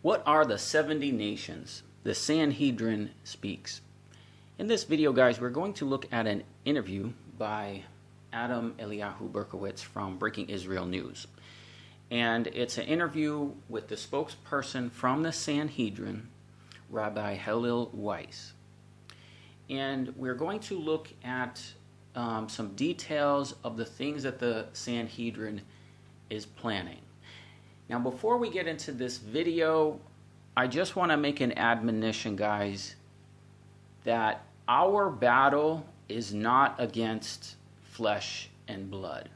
What are the 70 nations? The Sanhedrin speaks. In this video, guys, we're going to look at an interview by Adam Eliyahu Berkowitz from Breaking Israel News. And it's an interview with the spokesperson from the Sanhedrin, Rabbi Hillel Weiss. And we're going to look at some details of the things that the Sanhedrin is planning. Now, before we get into this video, I just want to make an admonition, guys, that our battle is not against flesh and blood.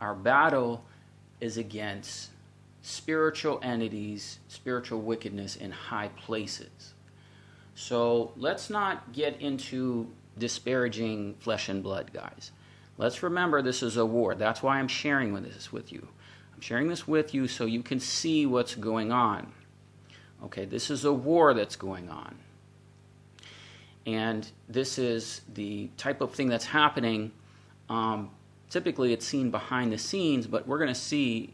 Our battle is against spiritual entities, spiritual wickedness in high places. So let's not get into disparaging flesh and blood, guys. Let's remember this is a war. That's why I'm sharing this with you. I'm sharing this with you so you can see what's going on. Okay, this is a war that's going on. And this is the type of thing that's happening. Typically it's seen behind the scenes, but we're going to see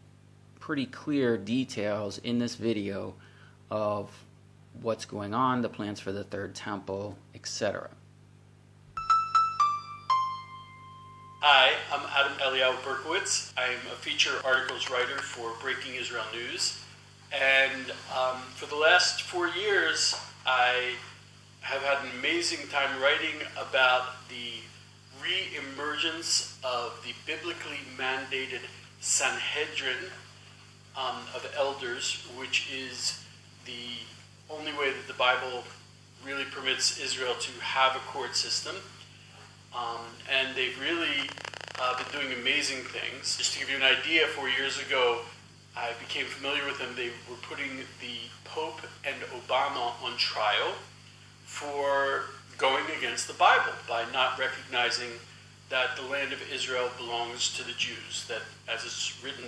pretty clear details in this video of what's going on, the plans for the third temple, etc. Hi, I'm Adam Eliyahu Berkowitz. I'm a feature articles writer for Breaking Israel News. And for the last 4 years, I have had an amazing time writing about the re-emergence of the biblically mandated Sanhedrin of elders, which is the only way that the Bible really permits Israel to have a court system. And they've really been doing amazing things. Just to give you an idea, 4 years ago, I became familiar with them. They were putting the Pope and Obama on trial for going against the Bible by not recognizing that the land of Israel belongs to the Jews, that as it's written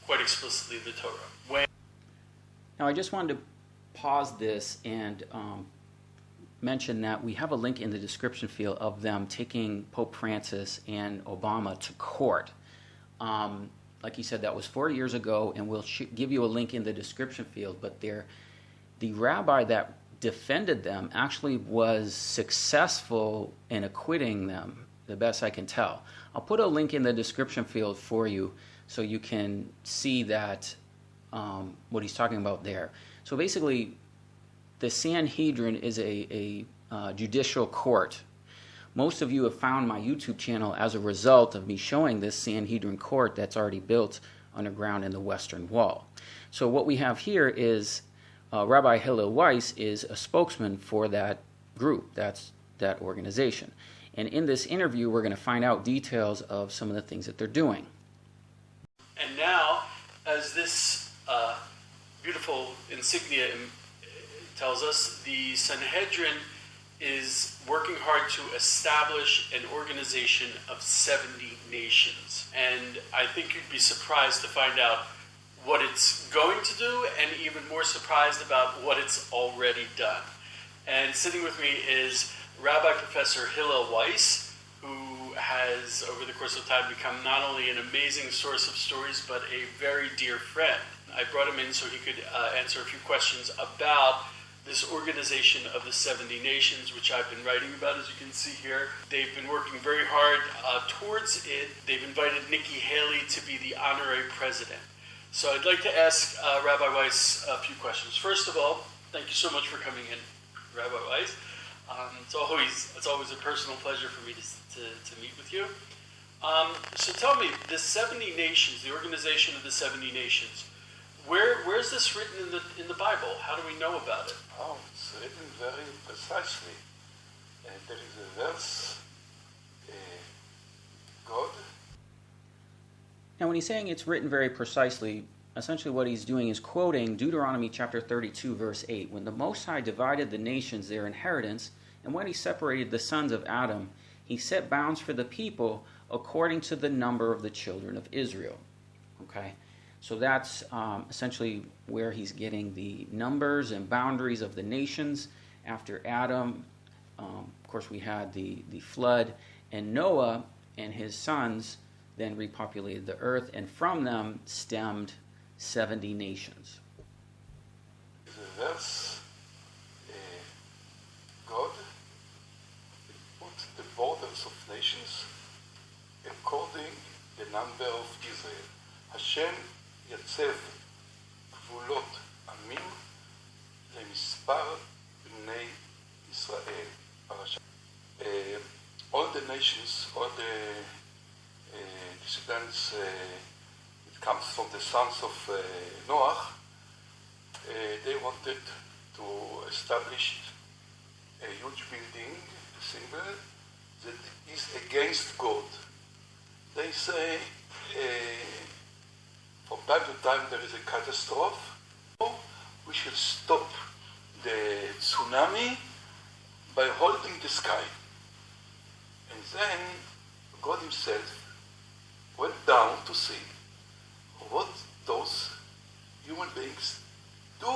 quite explicitly in the Torah. Now, I just wanted to pause this and mention that we have a link in the description field of them taking Pope Francis and Obama to court. Like you said, that was 4 years ago, and we'll give you a link in the description field. But the rabbi that defended them actually was successful in acquitting them, the best I can tell. I'll put a link in the description field for you so you can see that what he's talking about there. So basically, the Sanhedrin is a judicial court. Most of you have found my YouTube channel as a result of me showing this Sanhedrin court that's already built underground in the Western Wall. So what we have here is Rabbi Hillel Weiss is a spokesman for that group, that organization. And in this interview, we're going to find out details of some of the things that they're doing. And now, as this beautiful insignia tells us, the Sanhedrin is working hard to establish an organization of 70 nations. And I think you'd be surprised to find out what it's going to do, and even more surprised about what it's already done. And sitting with me is Rabbi Professor Hillel Weiss, who has, over the course of time, become not only an amazing source of stories, but a very dear friend. I brought him in so he could answer a few questions about this organization of the 70 nations, which I've been writing about, as you can see here. They've been working very hard towards it. They've invited Nikki Haley to be the honorary president. So I'd like to ask Rabbi Weiss a few questions. First of all, thank you so much for coming in, Rabbi Weiss. It's always a personal pleasure for me to meet with you. So tell me, the 70 nations, the organization of the 70 nations, where's this written in the Bible? How do we know about it? Oh, it's written very precisely. There is a verse, God. Now, when he's saying it's written very precisely, essentially what he's doing is quoting Deuteronomy chapter 32, verse 8. When the Most High divided the nations their inheritance, and when he separated the sons of Adam, he set bounds for the people according to the number of the children of Israel. Okay? So that's essentially where he's getting the numbers and boundaries of the nations. After Adam, of course, we had the flood, and Noah and his sons then repopulated the earth, and from them stemmed 70 nations. The nations according the number of Israel. השם יצב גבולות עמים למספר בני ישראל. All the nations, all the descendants, it comes from the sons of Noah, they wanted to establish a huge building, a symbol that is against God. They say from time to time there is a catastrophe. We should stop the tsunami by holding the sky. And then God himself went down to see what those human beings do.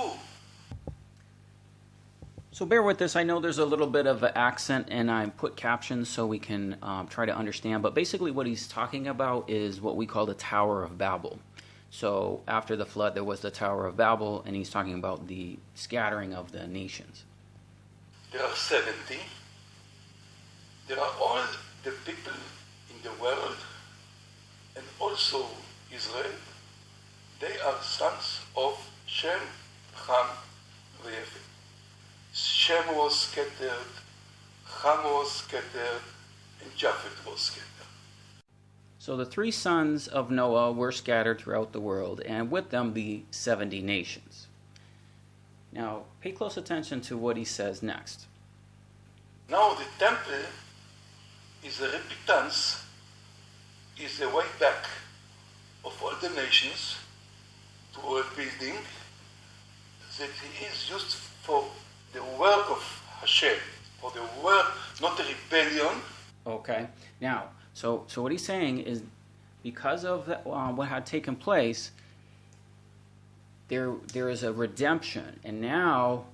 So bear with this. I know there's a little bit of an accent, and I put captions so we can try to understand. But basically what he's talking about is what we call the Tower of Babel. So after the flood, there was the Tower of Babel, and he's talking about the scattering of the nations. There are 70. There are all the people in the world, and also Israel. They are sons of Shem, Ham, Yefet. Shem was scattered, Ham was scattered, and Japheth was scattered. So the three sons of Noah were scattered throughout the world, and with them the 70 nations. Now, pay close attention to what he says next. Now the temple is a repentance, is a way back of all the nations to a building that is used for the work of Hashem, for the work, not a rebellion. Okay. Now, so what he's saying is, because of what had taken place, there is a redemption, and now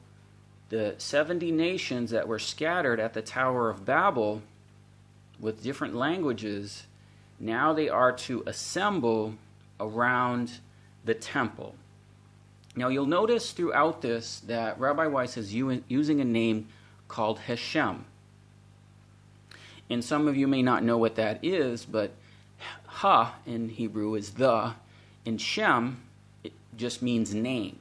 the 70 nations that were scattered at the Tower of Babel with different languages, now they are to assemble around the temple. Now you'll notice throughout this that Rabbi Weiss is using a name called Hashem. And some of you may not know what that is, but Ha in Hebrew is the, and Shem it just means name.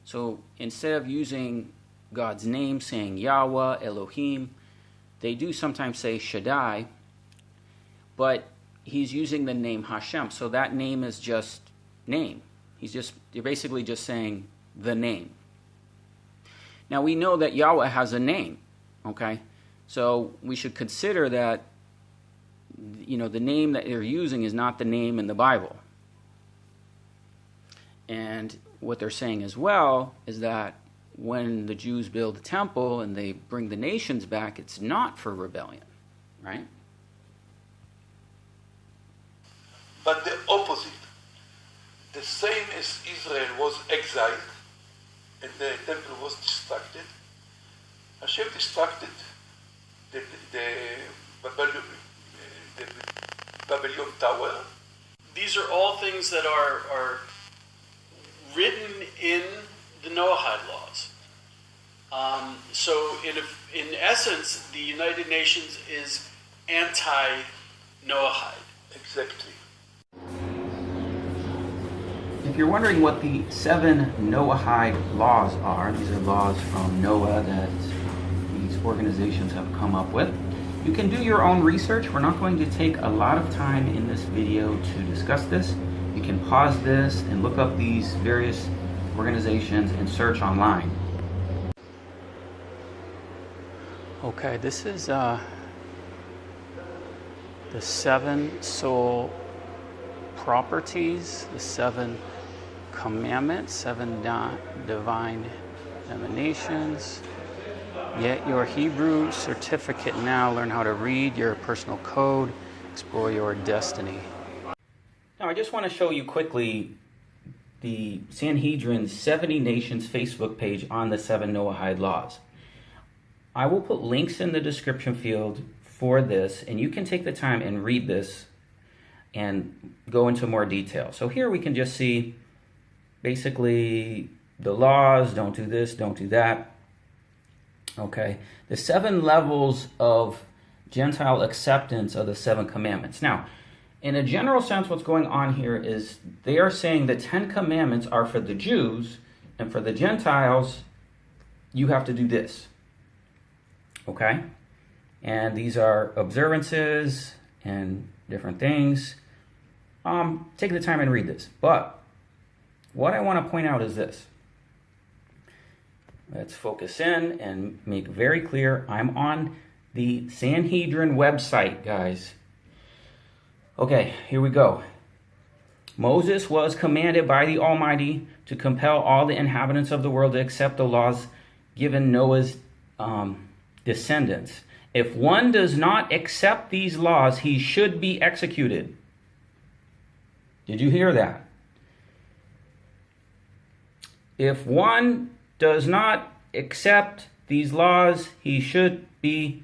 So instead of using God's name, saying Yahweh, Elohim, they do sometimes say Shaddai, but he's using the name Hashem. So that name is just name. You're basically just saying the name. Now we know that Yahweh has a name, okay? So we should consider that, the name that they're using is not the name in the Bible. And what they're saying as well is that when the Jews build the temple and they bring the nations back, it's not for rebellion, right? But the opposite. The same as Israel was exiled and the temple was destructed, Hashem destructed the Babylon Tower. These are all things that are written in the Noahide laws. So in essence, the United Nations is anti-Noahide. Exactly. If you're wondering what the 7 Noahide laws are, these are laws from Noah that these organizations have come up with. You can do your own research. We're not going to take a lot of time in this video to discuss this. You can pause this and look up these various organizations and search online. Okay, this is the 7 soul properties, the 7 commandments, 7 divine emanations. Get your Hebrew certificate now. Learn how to read your personal code. Explore your destiny. Now, I just want to show you quickly the Sanhedrin 70 Nations Facebook page on the 7 Noahide laws. I will put links in the description field for this, and you can take the time and read this and go into more detail. So here we can just see basically the laws, don't do this, don't do that. Okay, the 7 levels of Gentile acceptance of the 7 commandments. Now, in a general sense, what's going on here is they are saying the 10 commandments are for the Jews, and for the Gentiles, you have to do this. Okay? And these are observances and different things. Take the time and read this. But what I want to point out is this. Let's focus in and make very clear. I'm on the Sanhedrin website, guys. Okay, here we go. Moses was commanded by the Almighty to compel all the inhabitants of the world to accept the laws given Noah's descendants. If one does not accept these laws, he should be executed. Did you hear that? If one does not accept these laws, he should be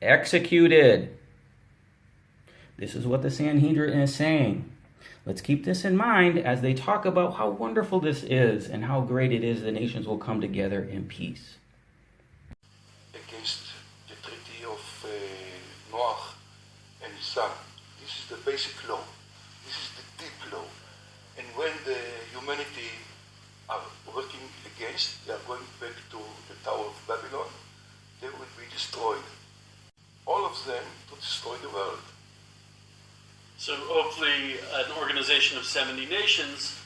executed. This is what the Sanhedrin is saying. Let's keep this in mind as they talk about how wonderful this is and how great it is the nations will come together in peace. Against the treaty of Noah and his son. This is the basic law. This is the deep law. And when the humanity are working against, they are going back to the Tower of Babylon, they will be destroyed. All of them to destroy the world. So hopefully an organization of 70 nations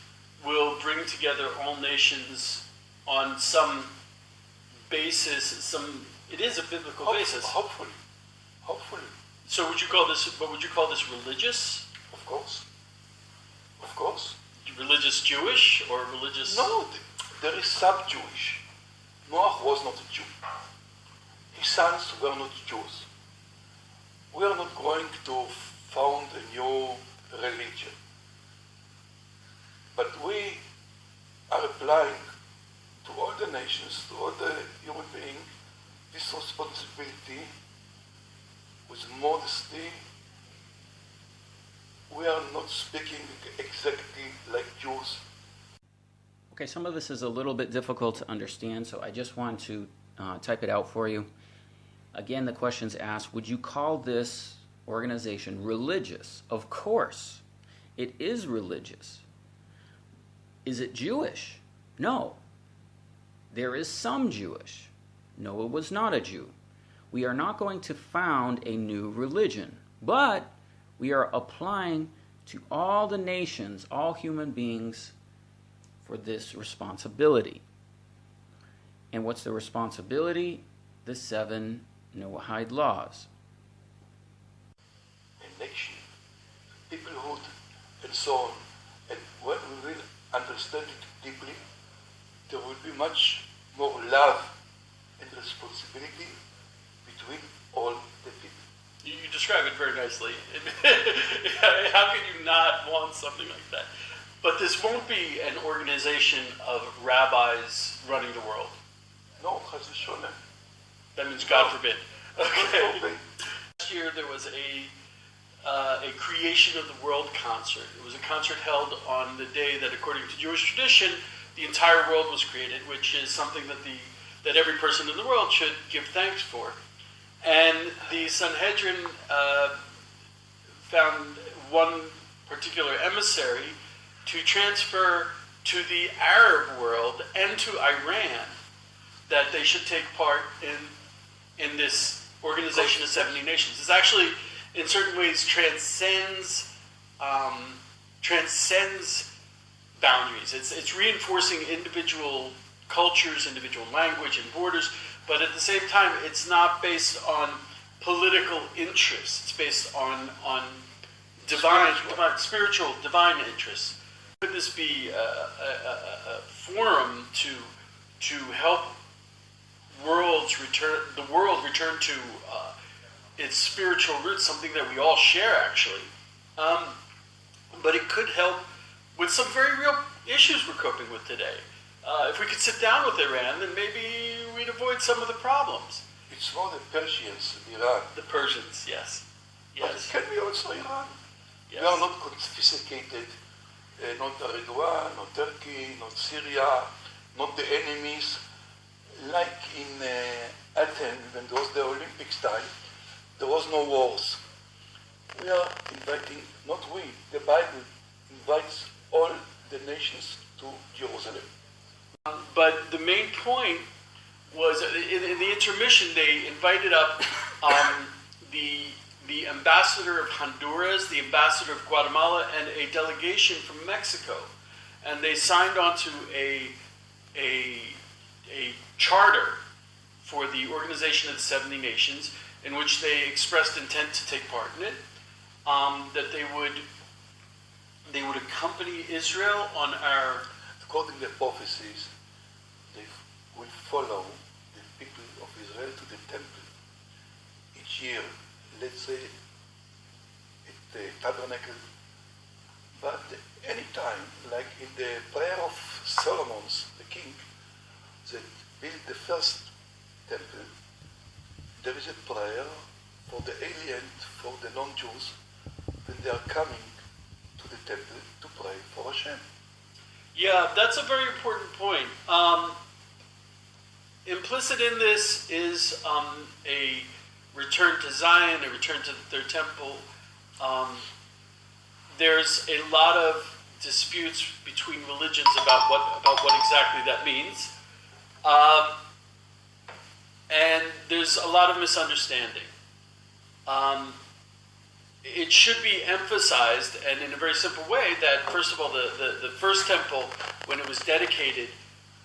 will bring together all nations on some basis, it is a biblical basis. Hopefully. So would you call this religious? Of course. Religious Jewish or religious? No, there is sub-Jewish. Noah was not a Jew. His sons were not Jews. We are not going to found a new religion. But we are applying to all the nations, to all the human beings, this responsibility with modesty. We are not speaking exactly like Jews. Okay, some of this is a little bit difficult to understand, so I just want to type it out for you. Again, the question's asked, would you call this organization religious? Of course, it is religious. Is it Jewish? No. There is some Jewish. Noah was not a Jew. We are not going to found a new religion, but we are applying to all the nations, all human beings, for this responsibility. And what's the responsibility? The 7 Noahide laws. A nation, peoplehood, and so on. And when we will understand it deeply, there will be much more love and responsibility between all the people. You describe it very nicely. How can you not want something like that? But this won't be an organization of rabbis running the world. No, chas v'sholem. That means God forbid. Okay. Last year there was a creation of the world concert. It was a concert held on the day that, according to Jewish tradition, the entire world was created, which is something that every person in the world should give thanks for. And the Sanhedrin found one particular emissary to transfer to the Arab world and to Iran that they should take part in this organization of 70 nations. This actually, in certain ways, transcends boundaries. It's reinforcing individual cultures, individual language, and borders, but at the same time, it's not based on political interests. It's based on spiritual, divine interests. Could this be a forum to help the world return to its spiritual roots, something that we all share, actually. But it could help with some very real issues we're coping with today. If we could sit down with Iran, then maybe we'd avoid some of the problems. It's more the Persians, Iran. The Persians, yes. But it can be also Iran. Yes. We are not confiscated, not Erdogan, not Turkey, not Syria, not the enemies. Like in Athens, when there was the Olympics time, there was no wars. We are inviting, not we, the Bible invites all the nations to Jerusalem. But the main point was, in the intermission, they invited up the ambassador of Honduras, the ambassador of Guatemala, and a delegation from Mexico. And they signed on to a charter for the Organization of the 70 Nations, in which they expressed intent to take part in it, that they would accompany Israel on our... According to the prophecies, they will follow the people of Israel to the temple. Each year, let's say, at the tabernacle, but any time, like in the prayer of Solomon's, the king, that built the first temple, there is a prayer for the alien, for the non-Jews, when they are coming to the temple to pray for Hashem. Yeah, that's a very important point. Implicit in this is a return to Zion, a return to the third temple. There's a lot of disputes between religions about what exactly that means. And there's a lot of misunderstanding. It should be emphasized, and in a very simple way, that first of all, the first temple, when it was dedicated,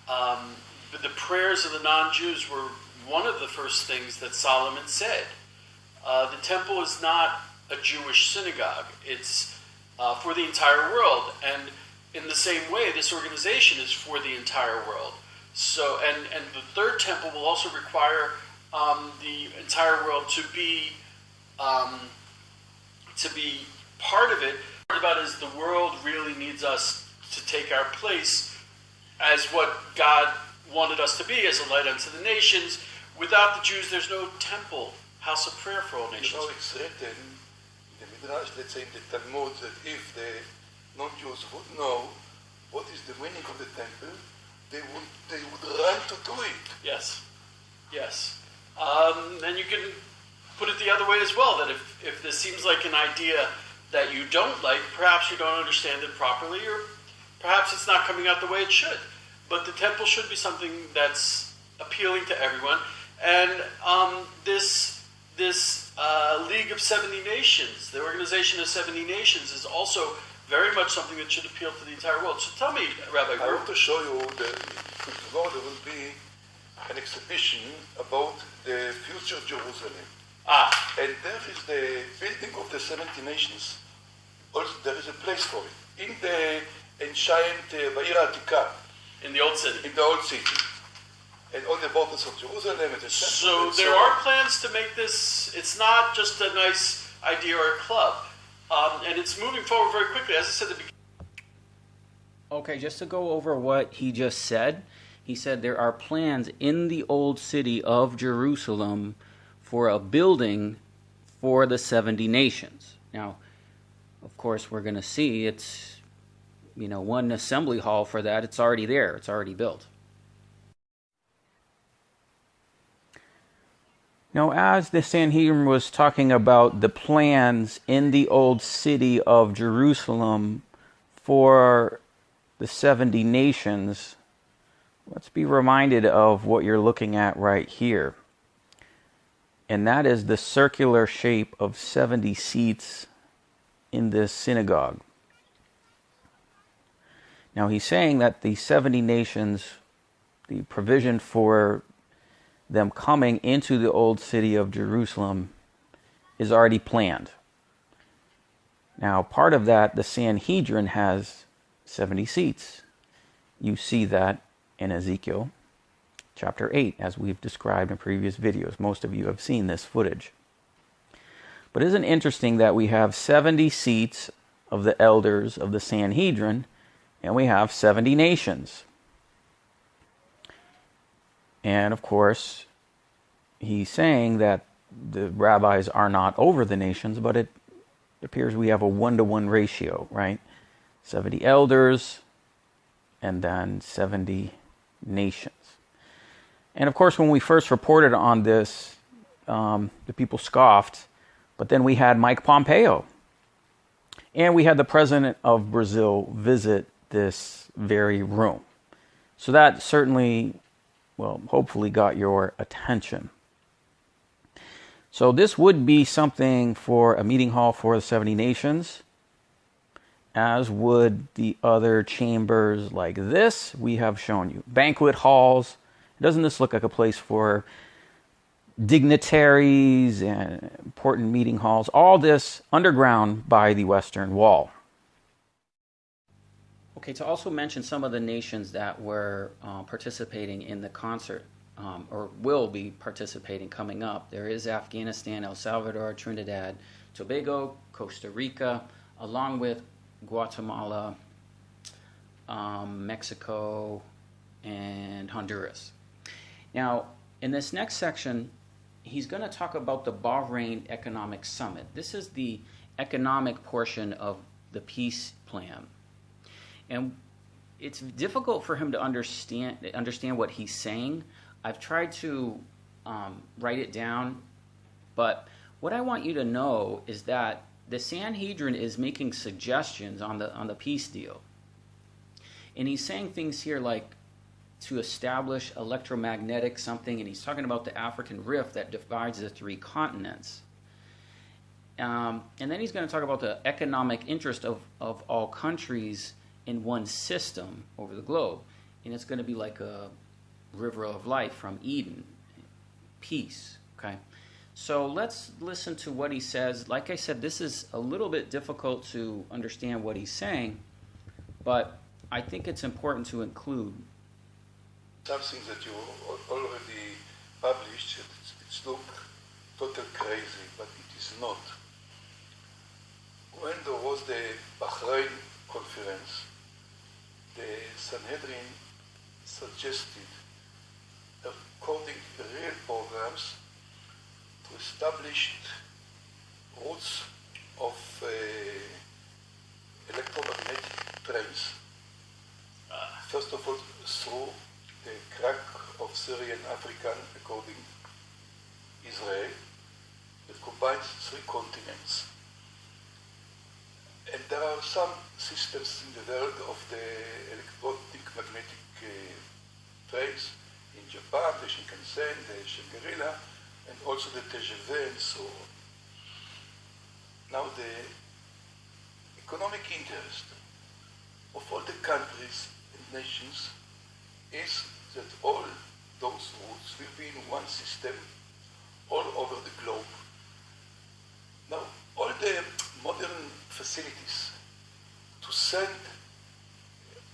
the prayers of the non-Jews were one of the first things that Solomon said. The temple is not a Jewish synagogue. It's for the entire world. And in the same way, this organization is for the entire world. So, and the third temple will also require the entire world to be part of it. Part about is the world really needs us to take our place as what God wanted us to be, as a light unto the nations. Without the Jews, there's no temple, house of prayer for all nations. You know, it's written in the Midrash, let's say in the Talmud, that if the non-Jews would know what is the meaning of the temple, they would run to do it. Yes, yes. And you can put it the other way as well, that if this seems like an idea that you don't like, perhaps you don't understand it properly, or perhaps it's not coming out the way it should. But the temple should be something that's appealing to everyone. And this League of 70 Nations, the Organization of 70 Nations, is also very much something that should appeal to the entire world. So tell me, Rabbi, I want to show you that tomorrow there will be an exhibition about the future Jerusalem. And there is the building of the 70 Nations. Also, there is a place for it. In the ancient Ba'ir Atika. In the old city. In the old city. And on the borders of Jerusalem. And so there are plans to make this, it's not just a nice idea or a club. And it's moving forward very quickly. As I said at the beginning. Okay, just to go over what he just said, he said there are plans in the old city of Jerusalem for a building for the 70 nations. Now, of course, we're going to see it's, one assembly hall for that. It's already there. It's already built. Now, as the Sanhedrin was talking about the plans in the old city of Jerusalem for the 70 nations, let's be reminded of what you're looking at right here. And that is the circular shape of 70 seats in this synagogue. Now he's saying that the 70 nations, the provision for them coming into the old city of Jerusalem is already planned. Now part of that, the Sanhedrin has 70 seats. You see that in Ezekiel chapter 8, as we've described in previous videos. Most of you have seen this footage. But isn't it interesting that we have 70 seats of the elders of the Sanhedrin, and we have 70 nations. And of course, he's saying that the rabbis are not over the nations, but it appears we have a 1-to-1 ratio, right? 70 elders, and then 70 nations. And of course, when we first reported on this the people scoffed. But then we had Mike Pompeo. And we had the president of Brazil visit this very room. So that certainly, well, hopefully got your attention. So this would be something for a meeting hall for the 70 nations, as would the other chambers like this we have shown you. Banquet halls. Doesn't this look like a place for dignitaries and important meeting halls? All this underground by the Western Wall. Okay, to also mention some of the nations that were participating in the concert, or will be participating coming up. There is Afghanistan, El Salvador, Trinidad, Tobago, Costa Rica, along with Guatemala, Mexico, and Honduras. Now, in this next section, he's going to talk about the Bahrain Economic Summit. This is the economic portion of the peace plan. And it's difficult for him to understand what he's saying. I've tried to write it down, but what I want you to know is that the Sanhedrin is making suggestions on the peace deal. And he's saying things here like to establish electromagnetic something, and he's talking about the African rift that divides the 3 continents. And then he's going to talk about the economic interest of all countries in one system over the globe. And it's going to be like a river of life from Eden. Peace, okay? So let's listen to what he says. Like I said, this is a little bit difficult to understand what he's saying, but I think it's important to include something that you already published. It's look totally crazy, but it is not. When there was the Bahrain conference, the Sanhedrin suggested, according to real programs, to establish routes of electromagnetic trains. First of all, through the crack of Syrian African, according to Israel, that combines 3 continents. And there are some systems in the world of the electromagnetic trains. In Japan, the Shinkansen, the Shangri-La, and also the TGV and so on. Now the economic interest of all the countries and nations is that all those routes will be in one system all over the globe. Now, all the modern facilities to send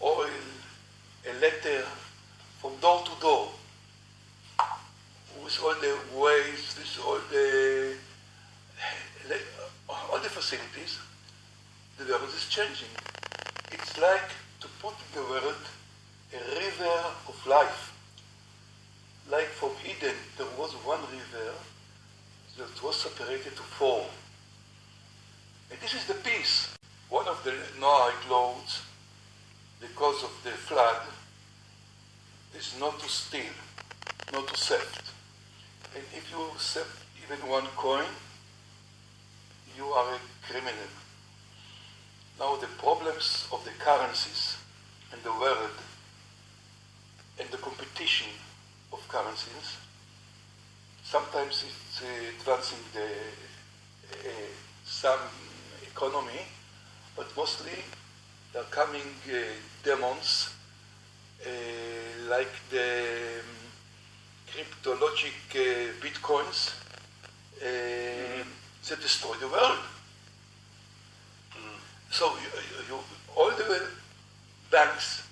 oil, a letter from door to door, with all the ways, with all the facilities, the world is changing. It's like to put in the world a river of life. Like from Eden, there was one river that was separated to 4. And this is the peace. One of the Noahide laws, because of the flood, is not to steal, not to theft. And if you theft even 1 coin, you are a criminal. Now the problems of the currencies and the world and the competition of currencies, sometimes it's advancing some economy, but mostly there are coming demons like the cryptologic bitcoins that destroy the world. So all the banks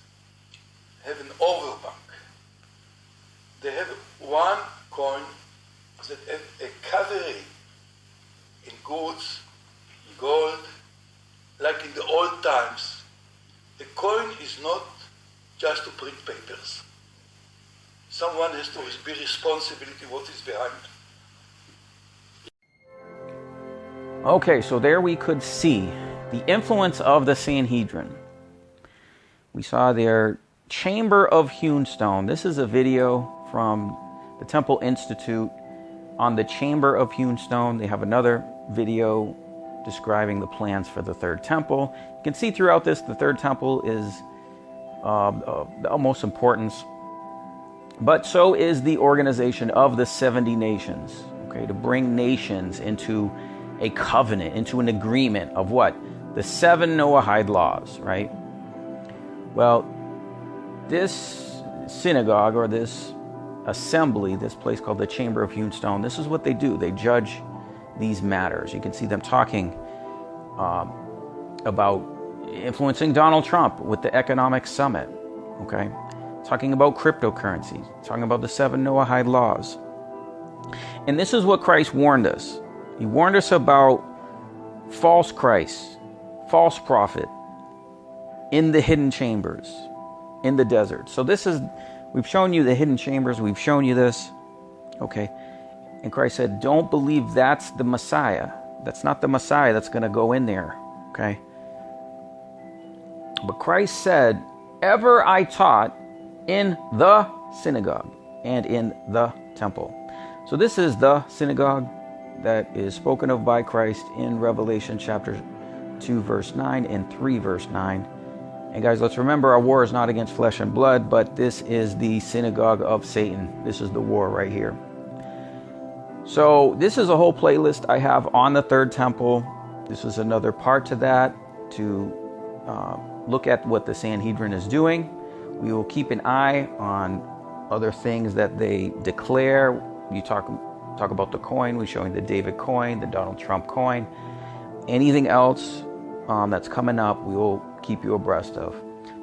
have an overbank. They have 1 coin that has a covering in goods, in gold, like in the old times. A coin is not just to print papers. Someone has to be responsibility what is behind. Okay, so there we could see the influence of the Sanhedrin. We saw their chamber of hewn stone. This is a video from the Temple Institute on the chamber of hewn stone. They have another video describing the plans for the third temple. You can see throughout this, the third temple is of most importance. But so is the organization of the 70 nations, okay, to bring nations into a covenant, into an agreement of what? The 7 Noahide laws, right? Well, this synagogue or this assembly, this place called the Chamber of Hewn Stone, this is what they do. They judge these matters. You can see them talking about influencing Donald Trump with the economic summit, okay? Talking about cryptocurrencies, talking about the 7 Noahide laws. And this is what Christ warned us. He warned us about false Christ, false prophet in the hidden chambers, in the desert. So this is, we've shown you the hidden chambers. We've shown you this, okay? And Christ said, don't believe that's the Messiah. That's not the Messiah that's going to go in there, okay? But Christ said, ever I taught in the synagogue and in the temple. So this is the synagogue that is spoken of by Christ in Revelation chapter 2 verse 9 and 3 verse 9. And guys, let's remember our war is not against flesh and blood, but this is the synagogue of Satan. This is the war right here. So this is a whole playlist I have on the third temple. This is another part to that, to look at what the Sanhedrin is doing. We will keep an eye on other things that they declare. You talk about the coin. We're showing the David coin, the Donald Trump coin. Anything else that's coming up, we will keep you abreast of.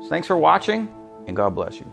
So thanks for watching, and God bless you.